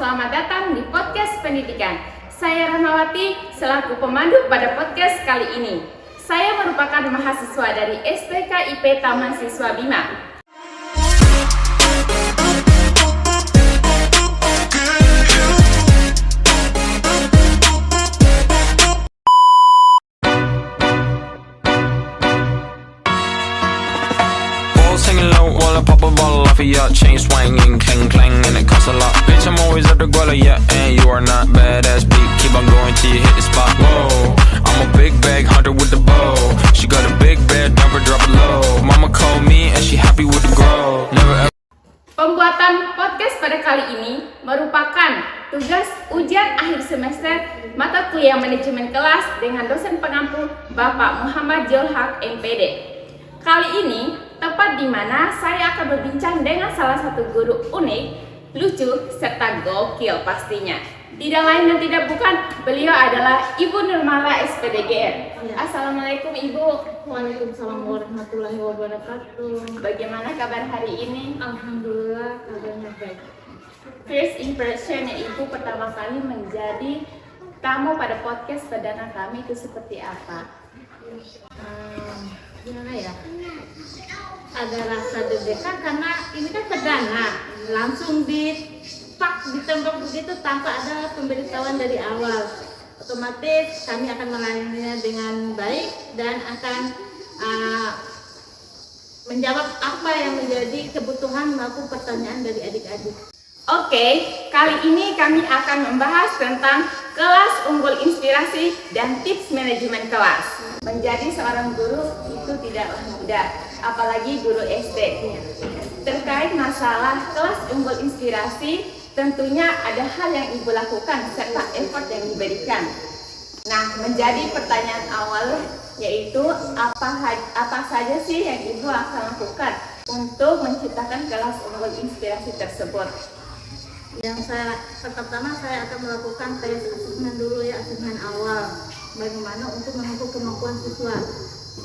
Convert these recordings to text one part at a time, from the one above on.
selamat datang di podcast pendidikan. Saya Rahmawati selaku pemandu pada podcast kali ini. Saya merupakan mahasiswa dari STK IP Taman Siswa Bima. Singing low while I pop a bottle off of ya. Chain swinging, clang clang, and it costs a lot. Bitch, I'm always at the guala, yeah, and you are not badass beat. Keep on going till you hit the spot. Whoa, I'm a big bag hunter with the bow. She got a big bed, number drop it low. Mama called me and she happy with the grow. Never ever. Pembuatan podcast pada kali ini merupakan tugas ujian akhir semester mata kuliah manajemen kelas dengan dosen pengampu Bapak Muhammad Jolhak MPD. Kali ini tepat di mana saya akan berbincang dengan salah satu guru unik, lucu, serta gokil pastinya. Tidak lain dan tidak bukan, beliau adalah Ibu Nurmala SPDGR. Ya. Assalamualaikum Ibu. Waalaikumsalam warahmatullahi wabarakatuh. Bagaimana kabar hari ini? Alhamdulillah kabarnya baik. First impression Ibu pertama kali menjadi tamu pada podcast perdana kami itu seperti apa? Gimana ya? Ada rasa deg-degan karena ini kan perdana, langsung ditembak begitu tanpa ada pemberitahuan dari awal. Otomatis kami akan melayaninya dengan baik dan akan menjawab apa yang menjadi kebutuhan maupun pertanyaan dari adik-adik. Oke, kali ini kami akan membahas tentang kelas unggul inspirasi dan tips manajemen kelas. Menjadi seorang guru itu tidaklah mudah, apalagi guru SD. Terkait masalah kelas unggul inspirasi, tentunya ada hal yang Ibu lakukan serta effort yang diberikan. Nah, menjadi pertanyaan awal yaitu apa saja sih yang Ibu akan lakukan untuk menciptakan kelas unggul inspirasi tersebut? Yang pertama saya akan melakukan tes asesmen dulu ya, asesmen awal. Bagaimana untuk mengukur kemampuan siswa.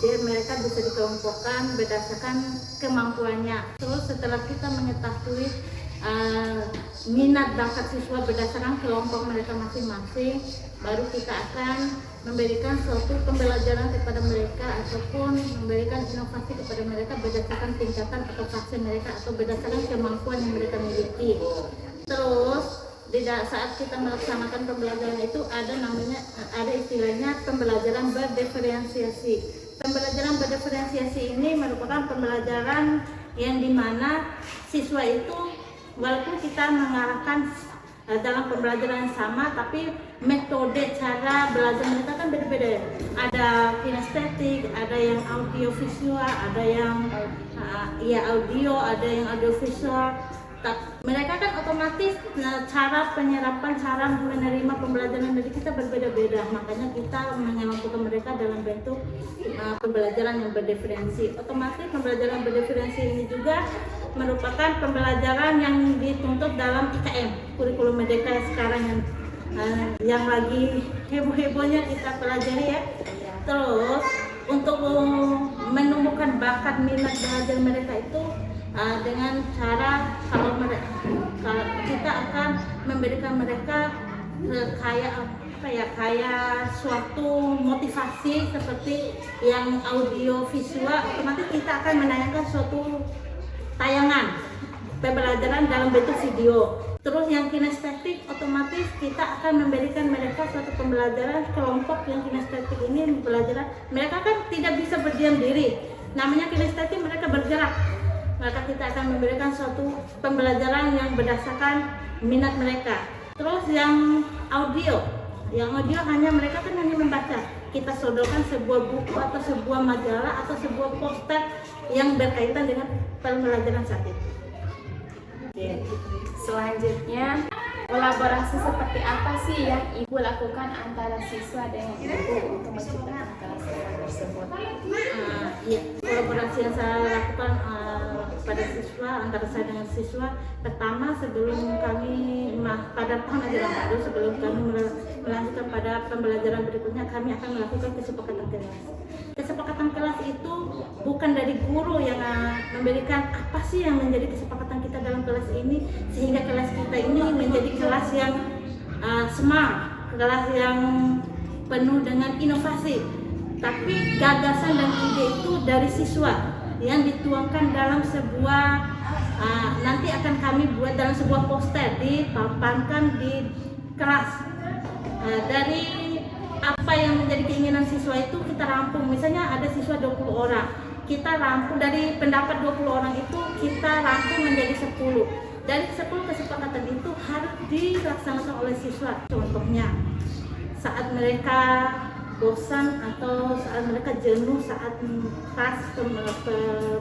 Jadi mereka bisa dikelompokkan berdasarkan kemampuannya. Terus setelah kita mengetahui minat bakat siswa berdasarkan kelompok mereka masing-masing, baru kita akan memberikan suatu pembelajaran kepada mereka ataupun memberikan inovasi kepada mereka berdasarkan tingkatan atau fase mereka atau berdasarkan kemampuan yang mereka miliki. Terus saat kita melaksanakan pembelajaran itu ada istilahnya pembelajaran berdiferensiasi. Pembelajaran berdiferensiasi ini merupakan pembelajaran yang dimana siswa itu walaupun kita mengarahkan dalam pembelajaran yang sama, tapi metode cara belajar mereka kan beda-beda. Ada kinestetik, ada yang audio visual, ada yang audio, ada yang audio visual. Mereka kan otomatis cara penyerapan, cara menerima pembelajaran dari kita berbeda-beda. Makanya kita mengelompokkan mereka dalam bentuk pembelajaran yang berdiferensi. Otomatis pembelajaran berdiferensi ini juga merupakan pembelajaran yang dituntut dalam IKM, kurikulum merdeka sekarang yang lagi heboh-hebohnya kita pelajari ya. Terus untuk menumbuhkan bakat minat belajar mereka itu dengan cara kalau kita akan memberikan mereka kayak suatu motivasi seperti yang audio visual, otomatis kita akan menayangkan suatu tayangan pembelajaran dalam bentuk video. Terus yang kinestetik, otomatis kita akan memberikan mereka suatu pembelajaran kelompok yang kinestetik ini pembelajaran mereka kan tidak bisa berdiam diri, namanya kinestetik, mereka bergerak. Maka kita akan memberikan suatu pembelajaran yang berdasarkan minat mereka. Terus yang audio hanya mereka kan hanya membaca. Kita sodorkan sebuah buku atau sebuah majalah atau sebuah poster yang berkaitan dengan pembelajaran saat itu. Oke. Selanjutnya, kolaborasi seperti apa sih yang Ibu lakukan antara siswa dengan Ibu untuk menciptakan kelas tersebut? Kolaborasi yang saya lakukan pada siswa, antara saya dengan siswa, pertama sebelum kami pada tahun ajaran baru, sebelum kami melanjutkan pada pembelajaran berikutnya, kami akan melakukan kesepakatan kelas. Kesepakatan kelas itu bukan dari guru yang memberikan apa sih yang menjadi kesepakatan kita dalam kelas ini, sehingga kelas kita ini menjadi kelas yang smart, kelas yang penuh dengan inovasi. Tapi gagasan dan ide itu dari siswa yang dituangkan dalam sebuah nanti akan kami buat dalam sebuah poster, dipaparkan di kelas. Dari apa yang menjadi keinginan siswa itu kita rampung. Misalnya ada siswa 20 orang, kita rampung dari pendapat 20 orang itu kita rampung menjadi 10. Dari 10 kesepakatan itu harus dilaksanakan oleh siswa. Contohnya saat mereka bosan atau saat mereka jenuh saat pas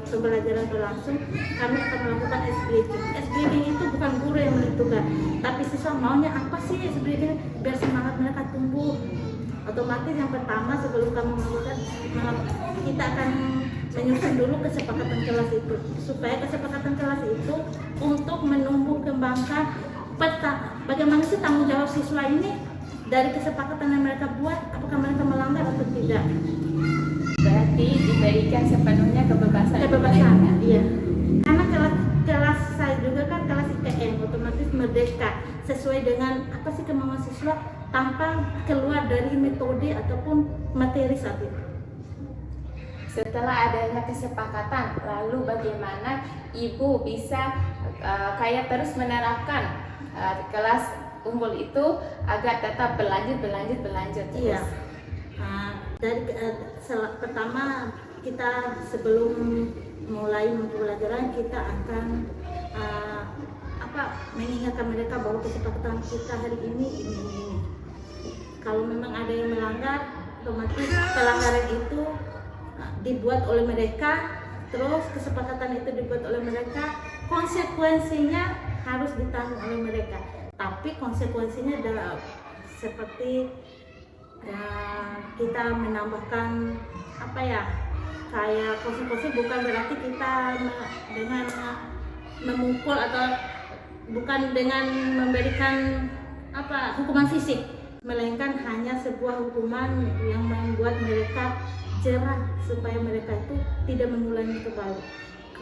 pembelajaran berlangsung, kami akan melakukan ice breaking. Ice breaking itu bukan guru yang menentukan, tapi siswa maunya apa sih ice breaking biar semangat mereka tumbuh. Otomatis yang pertama sebelum kamu melakukan, kita akan menyusun dulu kesepakatan kelas itu, supaya kesepakatan kelas itu untuk menumbuh kembangkan peta bagaimana sih tanggung jawab siswa ini dari kesepakatan yang mereka buat, apakah mereka melanggar atau tidak. Berarti diberikan sepenuhnya kebebasan. Iya. Karena kelas saya juga kan kelas IPM, otomatis merdeka sesuai dengan apa sih kemauan siswa tanpa keluar dari metode ataupun materi saat itu. Setelah adanya kesepakatan, lalu bagaimana ibu bisa kayak terus menerapkan kelas unggul itu agar tetap berlanjut terus? Iya. Pertama kita sebelum mulai pembelajaran kita akan mengingatkan mereka bahwa kesepakatan kita hari ini. Kalau memang ada yang melanggar, otomatis pelanggaran itu dibuat oleh mereka, terus kesepakatan itu dibuat oleh mereka, konsekuensinya harus ditanggung oleh mereka. Tapi konsekuensinya adalah seperti kita menambahkan kayak konsekuensi bukan berarti kita dengan memukul atau bukan dengan memberikan hukuman fisik, melainkan hanya sebuah hukuman yang membuat mereka jerah supaya mereka itu tidak mengulangi kembali.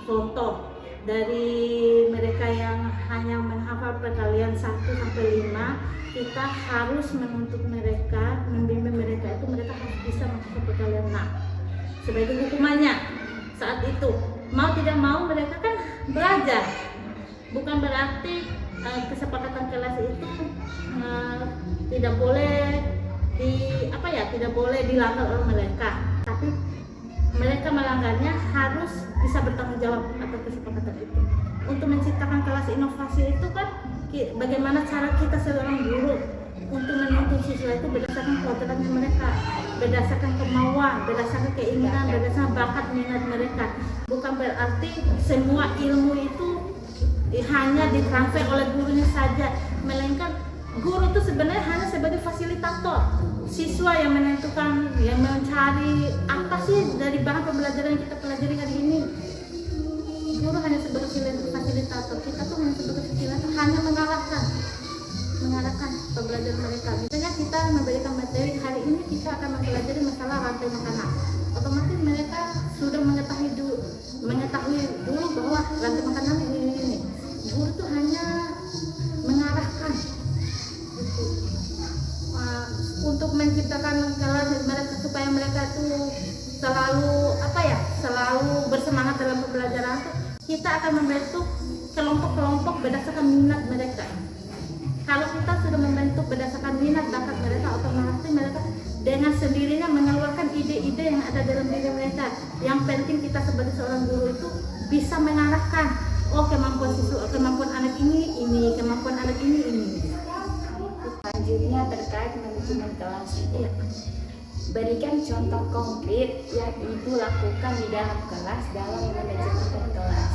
Contoh dari mereka yang hanya menghafal perkalian 1 sampai 5, kita harus menuntut mereka, membimbing mereka itu mereka harus bisa menghafal perkalian 6 sebagai hukumannya. Saat itu mau tidak mau mereka kan belajar, bukan berarti kesepakatan kelas itu tidak boleh tidak boleh dilanggar oleh mereka, tapi mereka melanggarnya harus bisa bertanggung jawab atas kesepakatan itu. Untuk menciptakan kelas inovasi itu kan bagaimana cara kita seorang guru untuk menuntun siswa itu berdasarkan kodratnya mereka, berdasarkan kemauan, berdasarkan keinginan, berdasarkan bakat minat mereka. Bukan berarti semua ilmu itu hanya ditransfer oleh gurunya saja, melainkan guru itu sebenarnya hanya sebagai fasilitator. Siswa yang menentukan, yang mencari apa sih dari bahan pembelajaran yang kita pelajari hari ini. Guru hanya sebagai fasilitator, kita tuh hanya sebagai fasilitator, hanya mengarahkan pembelajaran mereka. Misalnya kita memberikan materi hari ini, kita akan mempelajari masalah rantai makanan. Otomatis mereka sudah mengetahui dulu bahwa rantai makanan ini. Guru tuh hanya mengarahkan untuk menciptakan kelas mereka supaya mereka tuh selalu bersemangat dalam pembelajaran. Kita akan membentuk kelompok-kelompok berdasarkan minat mereka. Kalau kita sudah membentuk berdasarkan minat bakat mereka, otomatis mereka dengan sendirinya mengeluarkan ide-ide yang ada dalam diri mereka. Yang penting kita sebagai seorang guru itu bisa mengarahkan, kemampuan anak ini, kemampuan anak ini. Selanjutnya terkait manajemen kelas. Iya. Berikan contoh konkret yang ibu lakukan di dalam kelas dalam manajemen kelas.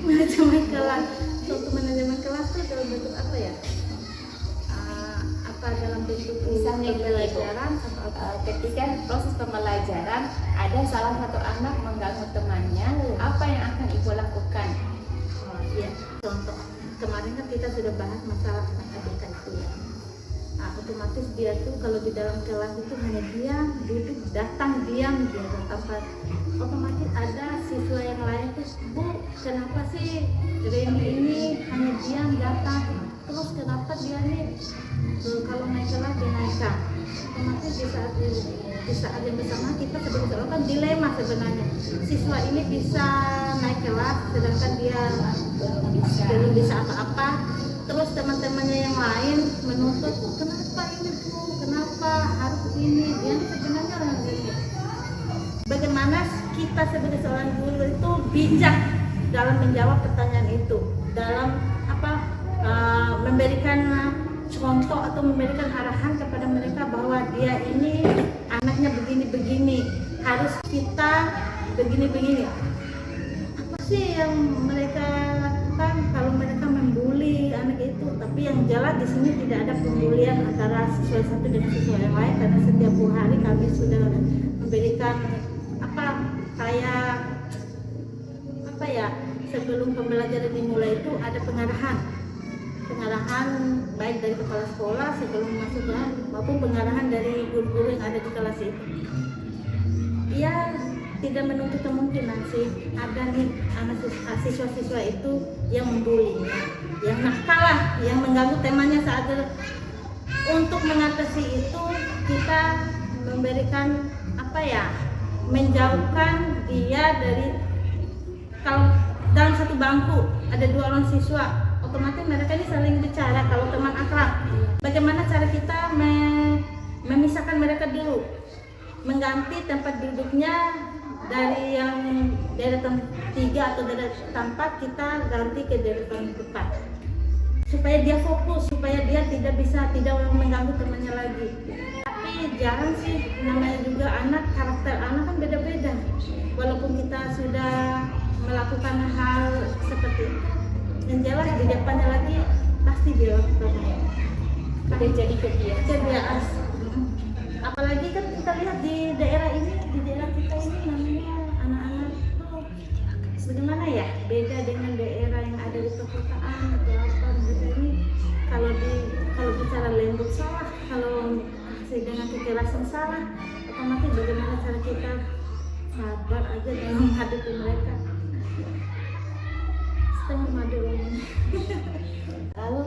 Manajemen kelas. Contoh manajemen kelas itu dalam bentuk apa ya? Dalam bentuk misalnya pembelajaran ketika proses pembelajaran ada salah satu anak mengganggu temannya, apa yang akan ibu lakukan? Iya, contoh kemarin kan kita sudah bahas masalah ABK itu ya. Nah, otomatis dia tuh kalau di dalam kelas itu hanya diam, duduk, datang, diam, dia tempat. Otomatis ada siswa yang lain tuh, Bu, kenapa sih Reni ini hanya diam, datang, terus kenapa dia nih kalau naik kelas dia naikkan. Otomatis di saat yang bersama kita sebagai seorang kan dilema sebenarnya. Siswa ini bisa naik kelas sedangkan dia belum bisa apa-apa. Terus teman-temannya yang lain menuntut, kenapa ini Bu, kenapa harus ini, dia sebenarnya orang ini. Bagaimana kita sebagai seorang guru itu bijak dalam menjawab pertanyaan itu, dalam memberikan contoh atau memberikan arahan kepada mereka bahwa dia ini anaknya begini-begini, harus kita begini-begini. Apa sih yang mereka lakukan kalau mereka membuli anak itu? Tapi yang jelas di sini tidak ada pembulian antara siswa satu dengan siswa yang lain, karena setiap hari kami sudah memberikan sebelum pembelajaran dimulai itu ada pengarahan baik dari kepala sekolah sebelum masuk kelas maupun pengarahan dari guru-guru yang ada di kelas itu. Dia tidak menuntut kemungkinan sih ada nih anak siswa-siswa itu yang membuli, yang nakal, yang mengganggu temanya saat itu. Untuk mengatasi itu kita memberikan menjauhkan dia dari, kalau dalam satu bangku ada 2 orang siswa, otomatis mereka ini saling bicara kalau teman akrab. Bagaimana cara kita memisahkan mereka dulu, mengganti tempat duduknya dari yang deretan 3 atau deretan 4 kita ganti ke deretan 4 supaya dia fokus, supaya dia tidak mengganggu temannya lagi. Tapi jarang sih, namanya juga anak, karakter anak kan beda-beda. Walaupun kita sudah melakukan hal seperti itu, yang jelas di depannya lagi pasti dia lakukan. Udah jadi kebiasaan. Apalagi kan kita lihat di daerah kita ini namanya anak-anak tuh bagaimana ya, beda dengan daerah yang ada di perkotaan atau apa gitu. Ini kalau bicara lembut salah, kalau dengan kekerasan salah, otomatis bagaimana cara kita sabar aja dalam menghadapi mereka. Setengah madu ini. Lalu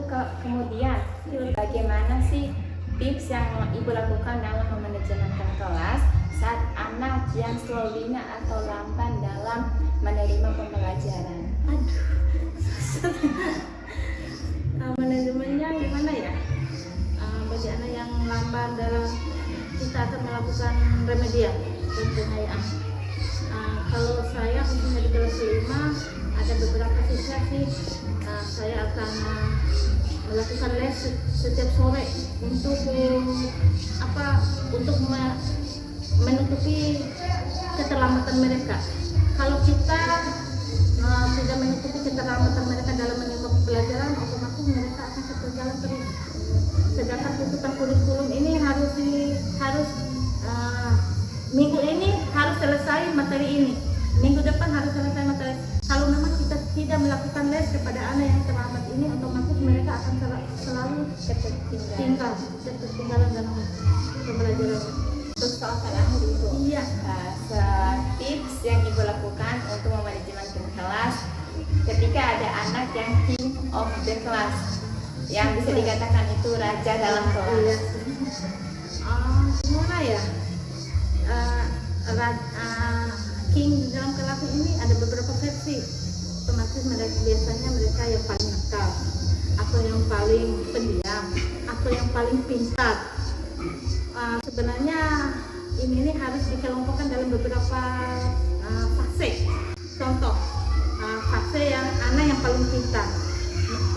kemudian bagaimana sih tips yang Ibu lakukan dalam memanajemenkan kelas saat anak yang slow learner atau lamban dalam menerima pembelajaran? Manajemennya gimana ya? Bagi anak yang lamban dalam, kita akan melakukan remedial dan pengayaan. Kalau saya khususnya di kelas 5 ada beberapa siswa sih, saya akan melakukan les setiap sore untuk menutupi keterlambatan mereka. Kalau kita tidak menutupi keterlambatan mereka dalam menerima pelajaran, otomatis mereka akan ketinggalan terus. Sedangkan tuntutan kurikulum ini harus minggu ini harus selesai materi ini, minggu depan harus selesai materi. Kalau memang kita tidak melakukan les kepada anak yang terlambat ini, otomatis mereka akan selalu ketertinggalan dalam pembelajaran. Terus soal terakhir Ibu, Iya. Tips yang Ibu lakukan untuk memanajemen kelas ketika ada anak yang king of the class, yang bisa dikatakan itu raja dalam kelas. Gimana ya? King dalam kelas ini ada beberapa versi. Otomatis biasanya mereka yang paling nakal, atau yang paling pendiam, atau yang paling pintar. Sebenarnya ini harus dikelompokkan dalam beberapa fase. Contoh, fase yang anak yang paling pintar.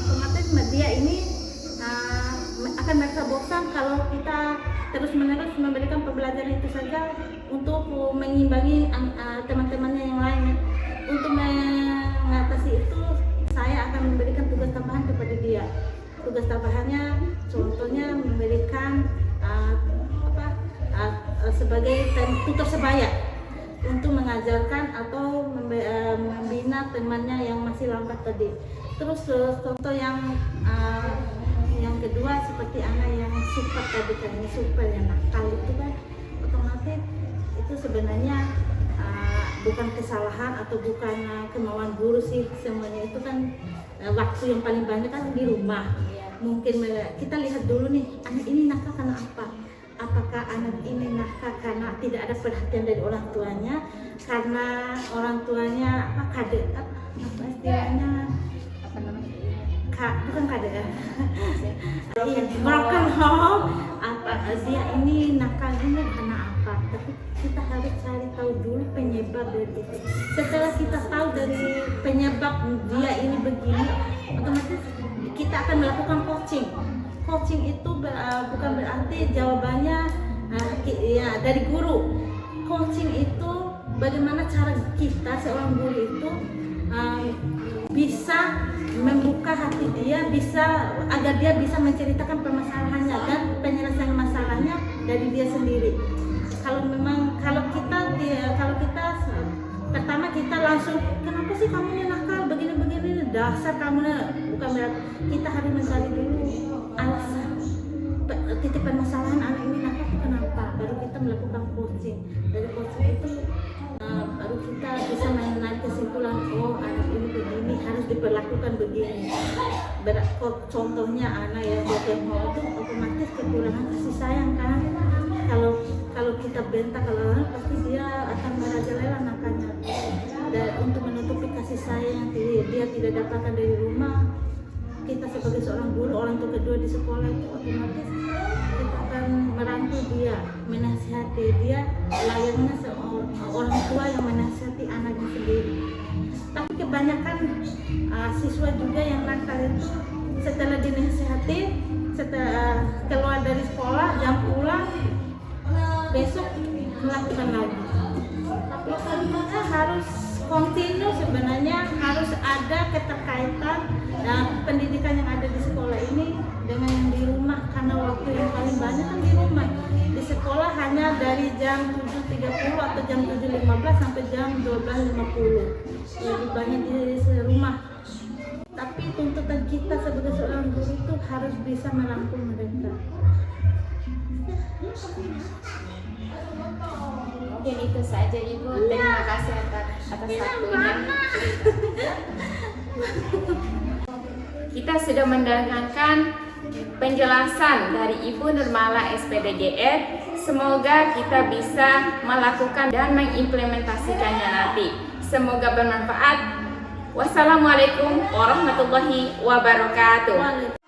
Otomatis dia ini akan merasa bosan kalau kita terus-menerus memberikan pembelajaran itu saja untuk mengimbangi teman-temannya yang lain. Untuk mengatasi itu, saya akan memberikan tugas tambahan kepada dia. Tugas tambahannya contohnya memberikan sebagai tutor sebaya untuk mengajarkan atau membina temannya yang masih lambat tadi. Terus contoh yang kedua seperti anak yang super tadi kan, ini super yang nakal itu kan otomatis itu sebenarnya bukan kesalahan atau bukan kemauan guru sih, semuanya itu kan waktu yang paling banyak kan di rumah. Mungkin kita lihat dulu nih, anak ini nakal karena apa? Apakah anak ini nakal karena tidak ada perhatian dari orang tuanya, karena orang tuanya apa istilahnya bukan kade ya, broken home, apa dia ini nakal ini karena apa? Tapi kita harus cari tahu dulu penyebab dari itu. Setelah kita tahu dari penyebab dia ini begini, otomatis kita akan melakukan coaching. Coaching itu bukan berarti jawabannya ya dari guru. Coaching itu bagaimana cara kita seorang guru itu bisa membuka hati dia, agar dia bisa menceritakan permasalahannya dan penyelesaian masalahnya dari dia sendiri. Kalau kita pertama kita langsung, kenapa sih kamu ini nakal begini dasar kamu, bukan berarti kita harus mencari dulu alasan titik permasalahan anak ini nakal itu kenapa, baru kita melakukan coaching. Dari coaching itu baru kita bisa menarik kesimpulan, oh anak ini begini harus diperlakukan begini. Contohnya anak yang mau itu otomatis kekurangan kasih sayang kan. Kalau kita bentak kalau anak pasti dia akan merajalela nakalnya. Dan untuk menutupi kasih sayang yang dia tidak dapatkan dari rumah, kita sebagai seorang guru, orang tua kedua di sekolah itu otomatis kita akan merangkul dia, menasihati dia layaknya seorang tua yang menasihati anaknya sendiri. Tapi kebanyakan siswa juga yang nakal itu setelah dinasihati, setelah keluar dari sekolah, jam pulang, besok melakukan lagi. Tapi sebenarnya harus kontinu, sebenarnya harus ada keterkaitan pendidikan yang ada di sekolah ini dengan yang di rumah, karena waktu yang paling banyak kan di rumah. Di sekolah hanya dari jam 7.30 atau jam 7.15 sampai jam 12.50, lebih banyak di rumah. Tapi tuntutan kita sebagai seorang guru itu harus bisa merangkul mereka. Mungkin itu saja Ibu. Terima kasih atas waktunya. Kita sudah mendengarkan penjelasan dari Ibu Nurmala SPDGR. Semoga kita bisa melakukan dan mengimplementasikannya nanti. Semoga bermanfaat. Wassalamualaikum warahmatullahi wabarakatuh.